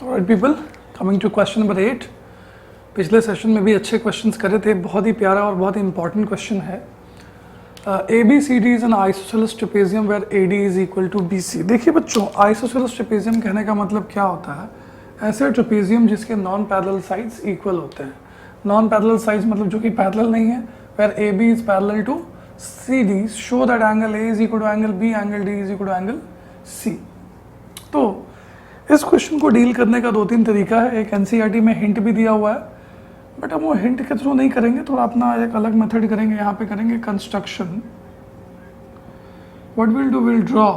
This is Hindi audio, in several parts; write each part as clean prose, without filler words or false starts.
Alright people, coming to question number 8। पिछले सेशन में भी अच्छे क्वेश्चंस करे थे, बहुत ही प्यारा और बहुत ही इंपॉर्टेंट क्वेश्चन है। A B C D is an isosceles trapezium where A D is equal to B C. देखिए बच्चों, आइसोसेलेस ट्रेपेजियम कहने का मतलब क्या होता है? ऐसे ट्रेपेजियम जिसके नॉन पैरेलल साइड्स इक्वल होते हैं। नॉन पैरेलल साइड्स मतलब जो कि पैरेलल नहीं है, where A B is parallel to C D, show that angle A is equal to angle B, angle D is equal to angle C. तो इस क्वेश्चन को डील करने का 2-3 तरीका है। एक एनसीईआरटी में हिंट भी दिया हुआ है, बट हम वो हिंट के थ्रू नहीं करेंगे, थोड़ा अपना एक अलग मेथड करेंगे। यहाँ पे करेंगे construction. What will do, will draw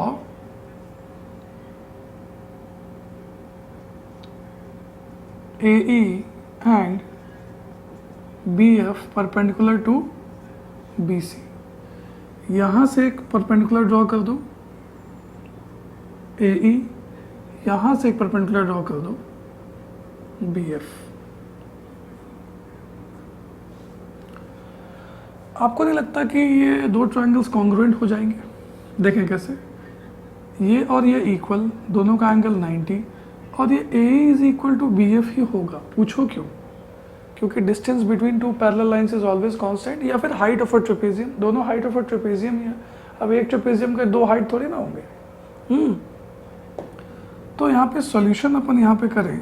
AE and BF perpendicular to BC। यहाँ से एक परपेंडिकुलर ड्रॉ कर दो AE, यहाँ से एक परपेंडिकुलर ड्रॉ कर दो BF। आपको नहीं लगता कि ये दो ट्रायंगल्स कॉन्ग्रुएंट हो जाएंगे? देखें कैसे, ये और ये इक्वल, दोनों का एंगल 90, और ये A is equal to B F ही होगा। पूछो क्यों? क्योंकि distance between two parallel lines is always constant, या फिर हाइट ऑफ अ ट्रेपेजियम, दोनों हाइट ऑफ अ ट्रेपेजियम ही है। अब एक ट्रेपेजियम के दो हाइट थोड़ी ना होंगे। तो यहाँ पे सॉल्यूशन अपन यहाँ पे करें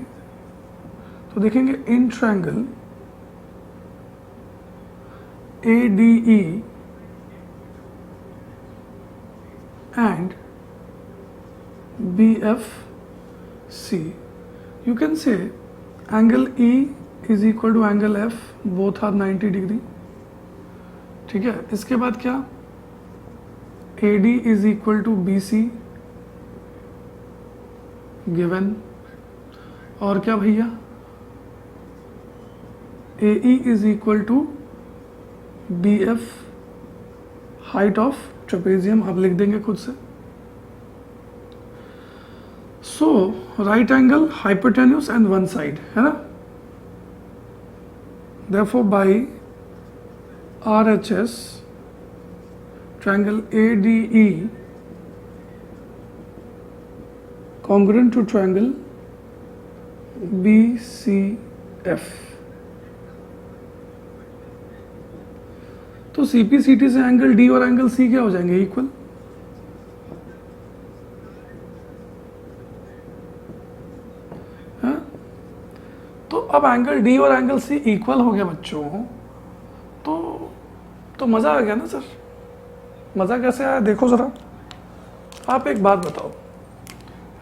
तो देखेंगे in triangle ADE and BFC, you can say angle E is equal to angle F, both are 90 degree. ठीक है, इसके बाद क्या, AD is equal to BC given, और क्या भैया, AE is equal to BF height of trapezium. अब लिख देंगे खुद से। So right angle, hypotenuse and one side, है ना। Therefore by RHS triangle ADE congruent to triangle BCF। तो CPCT से एंगल D और एंगल C क्या हो जाएंगे? इक्वल। तो अब एंगल D और एंगल C इक्वल हो गया बच्चों, तो मजा आ गया ना सर। मजा कैसे आया देखो जरा। आप एक बात बताओ,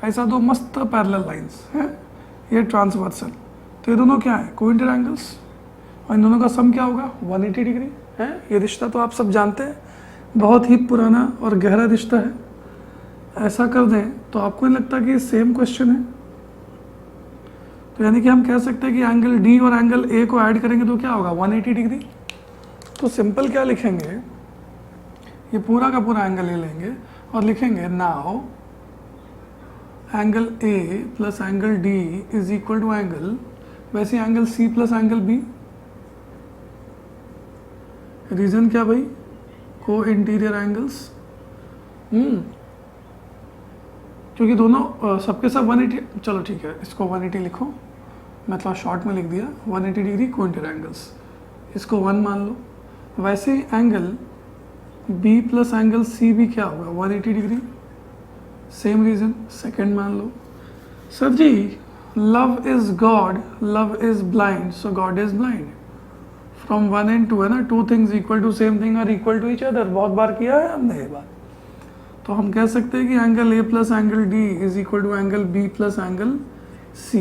ऐसा दो मस्त पैरेलल लाइंस हैं, ये ट्रांसवर्सल, तो ये दोनों क्या है? कोइंटर एंगल्स, और इन दोनों का सम क्या होगा? 180 डिग्री है। ये रिश्ता तो आप सब जानते हैं, बहुत ही पुराना और गहरा रिश्ता है। ऐसा कर दें तो आपको नहीं लगता कि ये सेम क्वेश्चन है? तो यानी कि हम कह सकते हैं कि एंगल D और एंगल A को ऐड करेंगे तो क्या होगा? 180 डिग्री। तो सिंपल क्या लिखेंगे, ये पूरा का पूरा एंगल ले लेंगे और लिखेंगे now angle A plus angle D is equal to angle, वैसे angle C plus angle B। Reason क्या भाई? को इंटीरियर एंगल्स। क्योंकि दोनों सबके सब 180, चलो ठीक है, इसको 180 लिखो, मैं थोड़ा शॉर्ट में लिख दिया, 180 डिग्री को इंटीरियर एंगल्स, इसको 1 मान लो। वैसे ही angle B plus angle C भी क्या होगा? 180 डिग्री, सेम रीजन, सेकंड मान लो। Sir ji, love is God, love is blind, so God is blind. From 1 and 2 है ना, 2 things equal to same thing और इक्वल टू ईच अदर। बहुत बार किया है हमने ये बात। तो हम कह सकते हैं कि angle A plus angle D is equal to angle B plus angle C।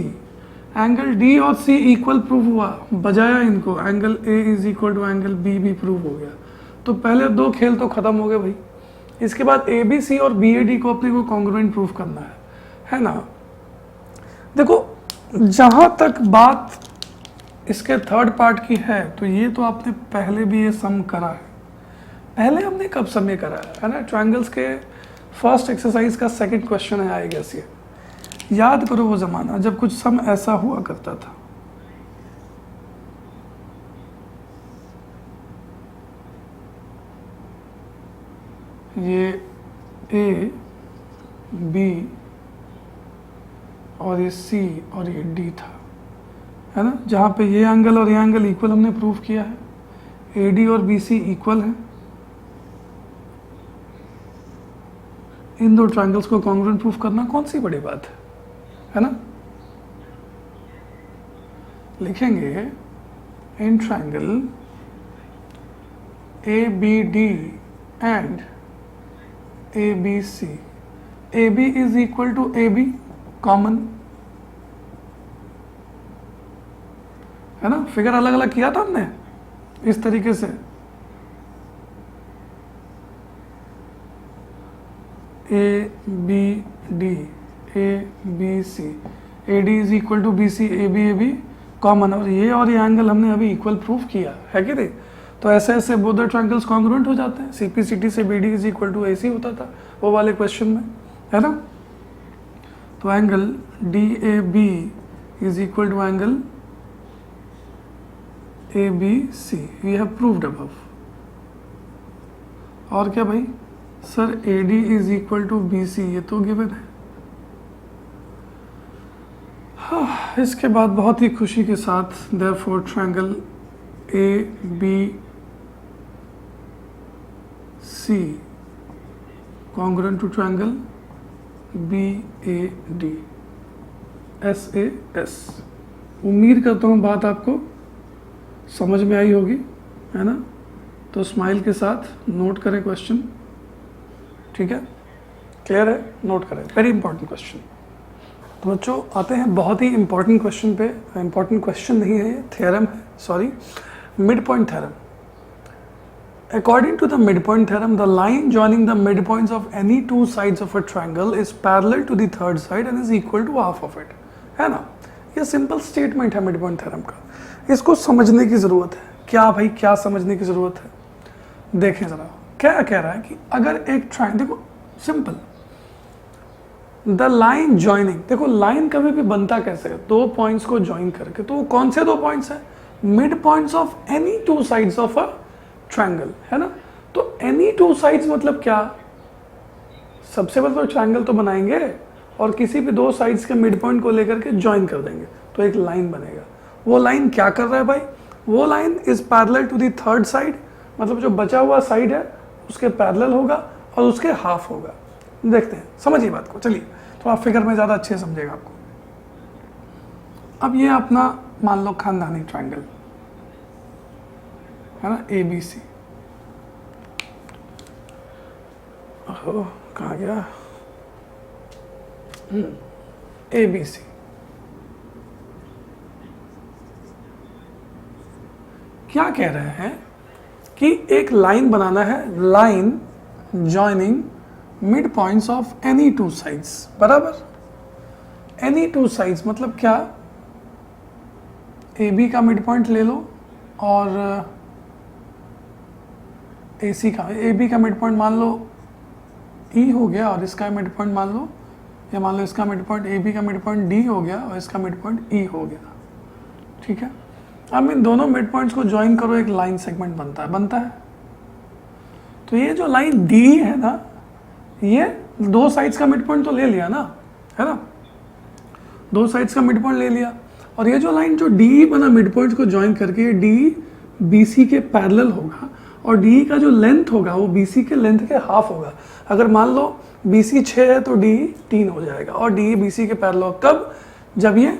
Angle D और C इक्वल प्रूव हुआ, बजाया इनको, angle A is equal to angle B भी प्रूव हो गया। तो पहले दो खेल तो खत्म हो गए भाई। इसके बाद ABC और BAD को अपने को कॉन्ग्रुएंट प्रूव करना है ना। देखो, जहां तक बात इसके थर्ड पार्ट की है, तो ये तो आपने पहले भी ये सम करा है। पहले हमने कब सम ये करा है ना? ट्रायंगल्स के फर्स्ट एक्सरसाइज का सेकंड क्वेश्चन है, आई गेस। ये याद करो वो जमाना जब कुछ सम ऐसा हुआ करता था। ये A B और ये C और ये D था, है ना, जहाँ पे ये एंगल और ये एंगल इक्वल हमने प्रूव किया है, AD और BC इक्वल है, इन दो ट्रायंगल्स को कॉन्ग्रुएंट प्रूफ करना कौन सी बड़ी बात है ना। लिखेंगे in triangle ABD and ABC, AB is equal to AB common, है ना, फिगर अलग अलग किया था हमने इस तरीके से, ABD ABC, AD is equal to BC, AB common, और ये एंगल हमने अभी इक्वल प्रूफ किया है कि नहीं। तो ऐसे ऐसे बोथ द ट्रायंगल्स कॉन्ग्रुएंट हो जाते हैं। CPCT से BD is equal to AC होता था वो वाले क्वेश्चन में, है ना। तो angle DAB is equal to angle ABC, we have proved above. और क्या भाई सर, AD is equal to BC, ये तो गिवन है। हाँ, इसके बाद बहुत ही खुशी के साथ therefore triangle ABC congruent to triangle BAD SAS। उम्मीद करता हूँ बात आपको समझ में आई होगी, है ना। तो स्माइल के साथ नोट करें क्वेश्चन, ठीक है, क्लियर है, नोट करें, वेरी इंपॉर्टेंट क्वेश्चन। तो बच्चों आते हैं बहुत ही इंपॉर्टेंट क्वेश्चन पे। इंपॉर्टेंट क्वेश्चन नहीं है, ये थ्योरम है, sorry, mid point theorem. According to the midpoint theorem, the line joining the midpoints of any two sides of a triangle is parallel to the third side and is equal to half of it, है ना। ये सिंपल स्टेटमेंट है मिडपॉइंट थ्योरम का, इसको समझने की जरूरत है। क्या भाई, क्या समझने की जरूरत है, देखें जरा क्या कह रहा है कि अगर एक ट्रायंगल, देखो सिंपल, द लाइन ज्वाइनिंग, देखो लाइन कभी भी बनता कैसे है, दो पॉइंट्स को ज्वाइन करके। तो कौन से दो पॉइंट्स हैं, mid points of any two sides of a triangle, है ना। तो एनी टू साइड्स मतलब क्या, सबसे पहले तो ट्रायंगल तो बनाएंगे और किसी भी दो साइड्स के मिड पॉइंट को लेकर के ज्वाइन कर देंगे तो एक लाइन बनेगा। वो लाइन क्या कर रहा है भाई, वो line is parallel to the third side, मतलब जो बचा हुआ साइड है उसके पैरेलल होगा और उसके हाफ होगा। देखते हैं, समझिए बात को, चलिए थोड़ा फिगर में ज़्यादा अच्छे समझेगा आपको। अब ये अपना मान लो खानदानी ट्रायंगल है ना, ABC। ओह कहाँ गया, ABC। क्या कह रहे हैं कि एक लाइन बनाना है, line joining mid points of any two sides, बराबर। एनी टू साइड्स मतलब क्या, AB का मिड पॉइंट ले लो और AC का, AB का मिड पॉइंट मान लो E हो गया और इसका मिड पॉइंट मान लो, या मान लो इसका मिड पॉइंट AB का मिड पॉइंट D हो गया और इसका मिड पॉइंट E हो गया, ठीक है। अब इन दोनों मिड पॉइंट्स को ज्वाइन करो, एक लाइन सेगमेंट बनता है। तो ये जो लाइन D है ना, ये दो साइड्स का मिड पॉइंट तो ले लिया ना, है ना, दो साइड्स का मिड पॉइंट ले लिया। और ये जो लाइन जो DE बना मिड पॉइंट्स को ज्वाइन करके, DE BC के पैरेलल होगा और DE का जो लेंथ होगा वो BC के लेंथ के हाफ होगा। अगर मान लो BC 6 है तो DE 3 हो जाएगा और DE BC के पैरेलल। कब, जब ये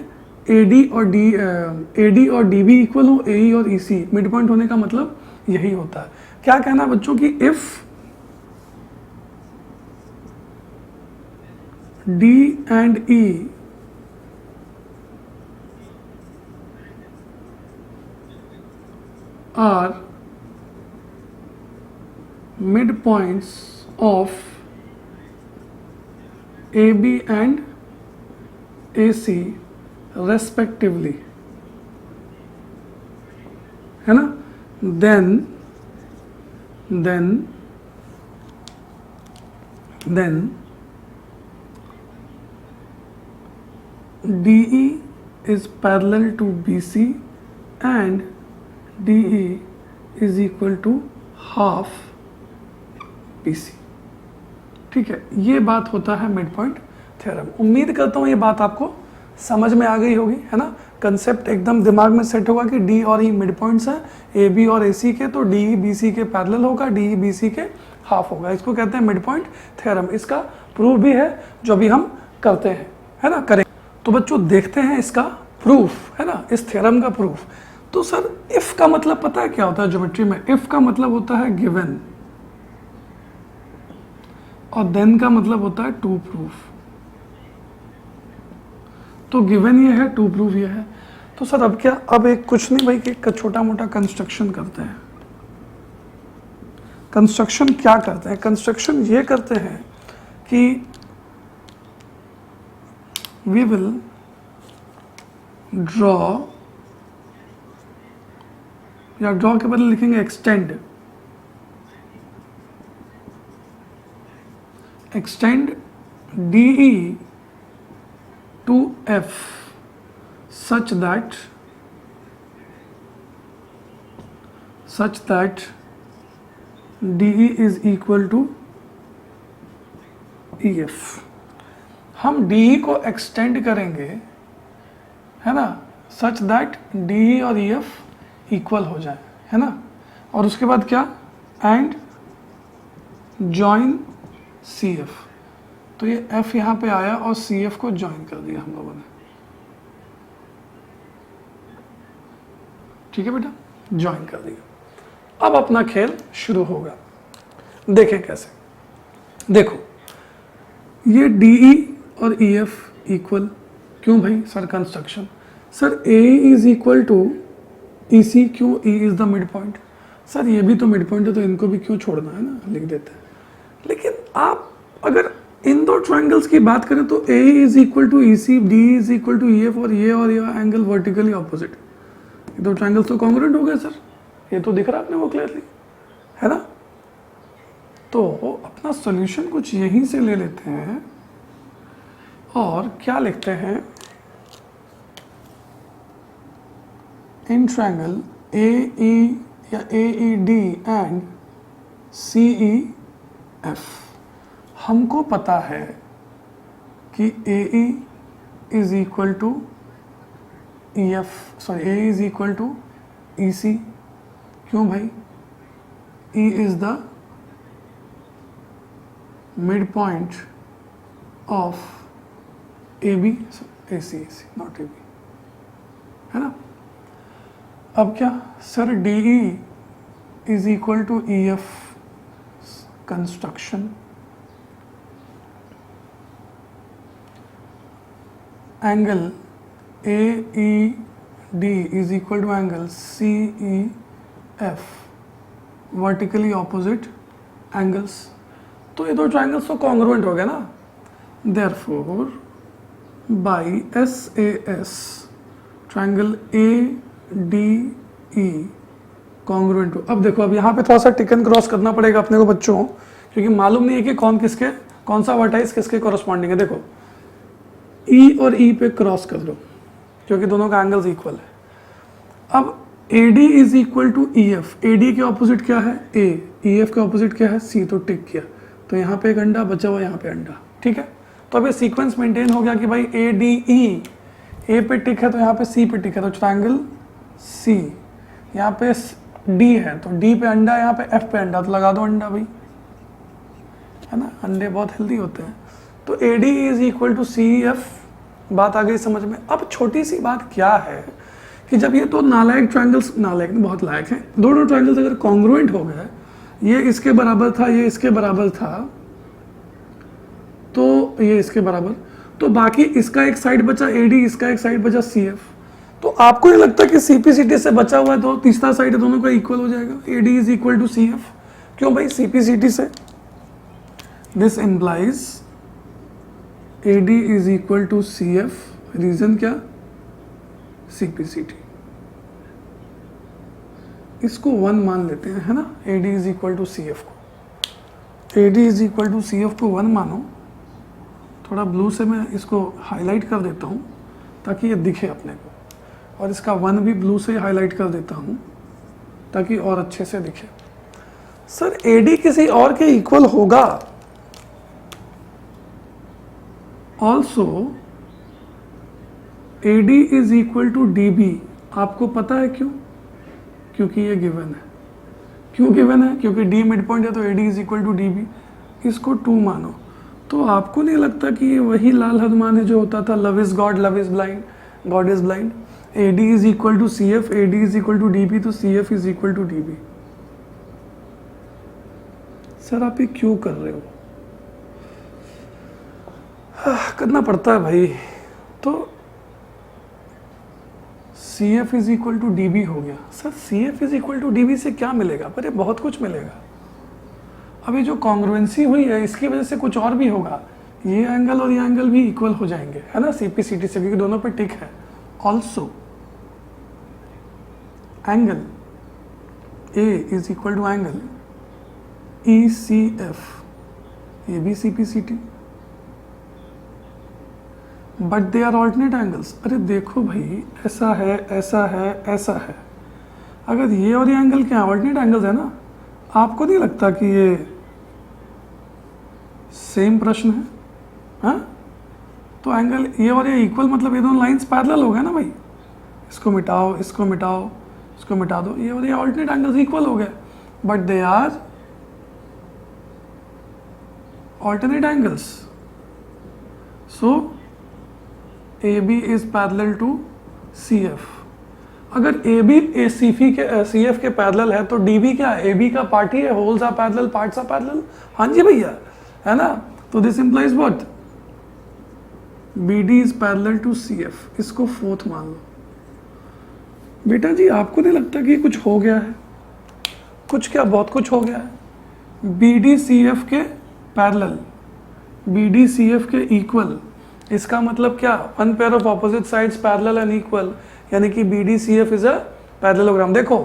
AD और DB इक्वल हो, AE और EC मिड पॉइंट होने का मतलब यही होता है। क्या कहना बच्चों की, if D and E are midpoints of AB and AC respectively, है ना, then DE is parallel to BC and DE is equal to half BC, ठीक है। ये बात होता है मिड पॉइंट थ्योरम। उम्मीद करता हूँ ये बात आपको समझ में आ गई होगी, है ना। कंसेप्ट एकदम दिमाग में सेट होगा कि डी और ई मिड पॉइंट्स हैं, ए बी और ए सी के, तो डी ई बी सी के पैरेलल होगा, डी ई बी सी के हाफ होगा। इसको कहते हैं मिड पॉइंट थ्योरम। इसका प्रूफ भी है जो भी हम करते हैं, है ना, करें। तो बच्चों देखते हैं इसका प्रूफ, है ना, इस थ्योरम का प्रूफ। तो सर इफ का मतलब पता है क्या होता है ज्योमेट्री में? इफ का मतलब होता है गिवन, और देन का मतलब होता है टू प्रूफ। तो गिवन ये है, टू प्रूफ ये है। तो सर अब क्या, अब एक कुछ नहीं भाई, कि छोटा मोटा कंस्ट्रक्शन करते हैं। कंस्ट्रक्शन क्या करते हैं? कंस्ट्रक्शन ये करते हैं कि वी विल ड्रॉ, या ड्रॉ के बदले लिखेंगे extend, extend DE to F such that DE is equal to EF। हम DE को एक्सटेंड करेंगे, है ना, सच दैट DE और EF इक्वल हो जाए, है ना। और उसके बाद क्या, एंड जॉइन CF। तो ये F यहाँ पे आया और CF को ज्वाइन कर दिया हम लोगों ने। ठीक है बेटा, ज्वाइन कर दिया। अब अपना खेल शुरू होगा। देखें कैसे। देखो ये DE और EF इक्वल, क्यों भाई sir? Construction sir A is equal to EC, क्यों? E is the mid point. Sir ये भी तो मिड पॉइंट है, तो इनको भी क्यों छोड़ना है ना, लिख देते हैं। लेकिन आप अगर इन दो ट्रायंगल्स की बात करें तो A is equal to EC, D is equal to EF, और ये एंगल वर्टिकली ऑपोजिट। ये दो ट्रायंगल्स तो कॉन्ग्रुएंट हो गए सर, ये तो दिख रहा है आपने वो क्लियरली, है ना। तो अपना सॉल्यूशन कुछ यहीं से ले लेते हैं और क्या लिखते हैं, इन ट्रायंगल AE या AED एंड CEF हमको पता है कि AE is equal to EF, sorry A is equal to EC। क्यों भाई? E is the mid point of AB, AC not AB, है ना। अब क्या sir, DE is equal to EF construction, angle AED is equal to angle CEF, vertically opposite angles. तो ये दो ट्रायंगल्स तो कॉन्ग्रुएंट हो गए ना। Therefore by SAS triangle ADE congruent हो। अब देखो, अब यहाँ पे थोड़ा सा टिकन क्रॉस करना पड़ेगा अपने को बच्चों, क्योंकि मालूम नहीं है कि कौन सा वर्टाइस किसके कॉरस्पॉन्डिंग है। देखो E और E पे क्रॉस कर लो, क्योंकि दोनों का एंगल्स इक्वल है। अब AD is equal to EF, AD के ऑपोजिट क्या है A, EF के ऑपोजिट क्या है C, तो टिक किया। तो यहाँ पे एक अंडा बचा हुआ, यहाँ पे अंडा, ठीक है। तो अब ये सीक्वेंस मेंटेन हो गया कि भाई ADE, A पे टिक है तो यहाँ पे C पे टिक है, तो ट्रायंगल C, यहाँ पे D है तो D पे अंडा, यहाँ पे F पे अंडा, तो लगा दो अंडा भाई, है ना। अंडे बहुत हेल्दी होते हैं। तो AD is equal to CF, बात आ गई समझ में। अब छोटी सी बात क्या है कि जब ये तो नालायक ट्रायंगल्स, नालायक बहुत लायक हैं, दोनों ट्रायंगल्स अगर कॉन्ग्रुएंट हो गए, ये इसके बराबर था, ये इसके बराबर था, तो ये इसके बराबर, तो बाकी इसका एक साइड बचा AD, इसका एक साइड बचा CF। तो आपको ये लगता है कि CPCT से बचा हुआ है तो तीसरा साइड है दोनों का इक्वल हो जाएगा, AD is equal to CF। क्यों भाई? CPCT से। This implies AD is equal to CF, reason क्या? CPCT। इसको 1 मान लेते हैं, है ना। AD is equal to CF को, AD is equal to CF को 1 मानो। थोड़ा ब्लू से मैं इसको हाईलाइट कर देता हूँ ताकि ये दिखे अपने को, और इसका 1 भी ब्लू से हाईलाइट कर देता हूँ ताकि और अच्छे से दिखे। सर AD किसी और के इक्वल होगा, also AD is equal to DB, आपको पता है क्यों? क्योंकि ये गिवन है। क्यों गिवन है? क्योंकि D मिड पॉइंट है तो AD is equal to DB। इसको 2 मानो। तो आपको नहीं लगता कि ये वही लाल हनुमान है जो होता था love is God, love is blind, God is blind? AD is equal to CF, AD is equal to DB, तो CF is equal to DB। Sir आप ये क्यों कर रहे हो? करना पड़ता है भाई। तो CF is equal to DB हो गया। Sir CF is equal to DB से क्या मिलेगा? पर ये बहुत कुछ मिलेगा। अभी जो कॉन्ग्रुएंसी हुई है इसकी वजह से कुछ और भी होगा। ये एंगल और ये एंगल भी इक्वल हो जाएंगे, है ना, CP/CT से, क्योंकि दोनों पे टिक है। Also angle A is equal to angle ECF, ये भी CP/CT, but they are alternate angles. अरे देखो भाई, ऐसा है, ऐसा है, ऐसा है। अगर ये और ये एंगल क्या है? ऑल्टरनेट एंगल्स है ना। आपको नहीं लगता कि ये सेम प्रश्न है? हाँ, तो एंगल ये और ये इक्वल, मतलब ये दोनों लाइंस पैरेलल हो गए ना भाई। इसको मिटाओ, इसको मिटाओ, इसको मिटा दो, ये और ये ऑल्टरनेट एंगल्स इक्वल हो गए, but they are alternate angles. So AB is parallel to CF। अगर AB CF के पैरेलल है तो DB क्या है? AB का पार्ट ही है। Wholes are parallel, parts are parallel. हाँ जी भैया, है ना। तो this implies what? BD is parallel to CF। इसको 4th मान लो। बेटा जी आपको नहीं लगता कि कुछ हो गया है? कुछ क्या, बहुत कुछ हो गया है। BD CF के पैरेलल, BD CF के इक्वल। इसका मतलब क्या? One pair of opposite sides parallel and equal, यानी कि BD CF is a parallelogram. देखो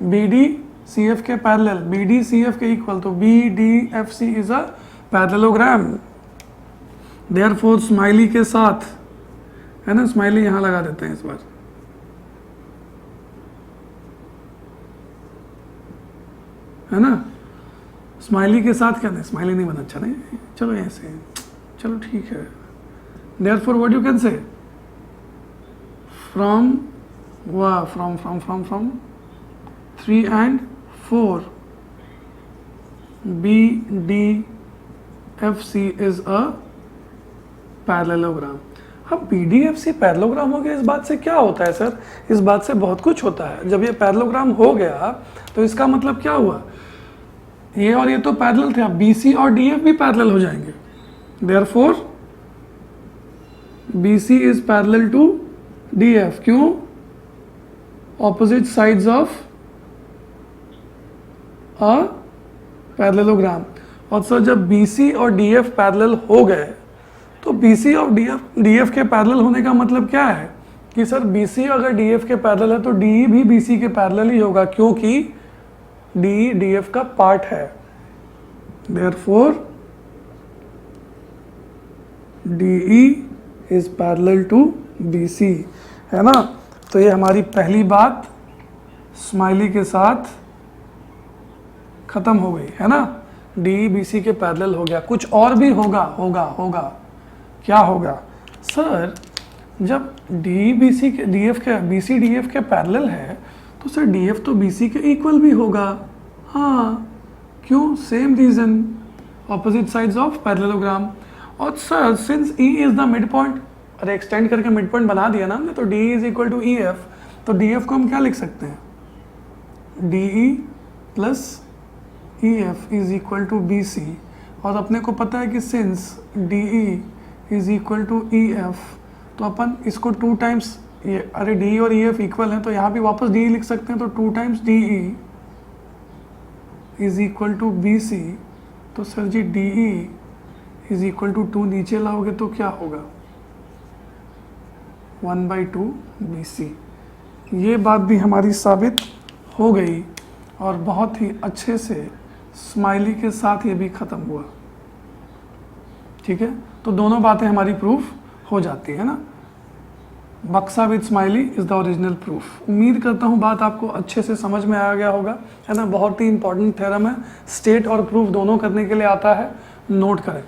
BD CF के पैरेलल, BD CF के इक्वल, तो BDFC is a parallelogram. Therefore smiley के साथ, है ना, स्माइली यहां लगा देते हैं इस बार, है ना। स्माइली के साथ क्या? नहीं, स्माइली नहीं बना, अच्छा नहीं, चलो ऐसे, चलो ठीक है। Therefore, what you can say? From 3 and 4, BDFC is a parallelogram। अब BDFC पैरेललोग्राम हो गया, इस बात से क्या होता है सर? इस बात से बहुत कुछ होता है। जब ये पैरेललोग्राम हो गया तो इसका मतलब क्या हुआ? ये और ये तो पैरेलल थे, अब BC और DF भी पैरेलल हो जाएंगे। Therefore BC is parallel to DF। क्यों? Opposite sides of a parallelogram। और सर जब BC और DF पैरेलल हो गए तो BC और DF के पैरेलल होने का मतलब क्या है? कि सर BC अगर DF के पैरेलल है तो DE भी BC के पैरेलल ही होगा, क्योंकि DE DF का पार्ट है। Therefore DE is parallel to BC, है ना। तो ये हमारी पहली बात स्माइली के साथ खत्म हो गई, है ना। DE BC के पैरेलल हो गया। कुछ और भी होगा। क्या होगा सर? जब DE BC के BC DF के पैरेलल है तो सर DF तो BC के इक्वल भी होगा। हाँ, क्यों? Same reason, opposite sides of parallelogram. और sir since E is the mid point, अरे एक्सटेंड करके मिड पॉइंट बना दिया ना हमने, तो DE is equal to EF। तो DF को हम क्या लिख सकते हैं? DE plus EF is equal to BC। और अपने को पता है कि since DE is equal to EF, तो अपन इसको 2 टाइम्स, ये अरे DE और EF इक्वल हैं तो यहाँ भी वापस DE लिख सकते हैं। तो 2 times DE is equal to BC। तो sir ji DE is equal to 2 नीचे लाओगे तो क्या होगा? 1/2 BC। ये बात भी हमारी साबित हो गई और बहुत ही अच्छे से स्माइली के साथ ये भी ख़त्म हुआ। ठीक है, तो दोनों बातें हमारी प्रूफ हो जाती है ना। बक्सा with smiley is the original proof. उम्मीद करता हूँ बात आपको अच्छे से समझ में आ गया होगा, है ना। बहुत ही इंपॉर्टेंट थ्योरम है, स्टेट और प्रूफ दोनों करने के लिए आता है, नोट करें।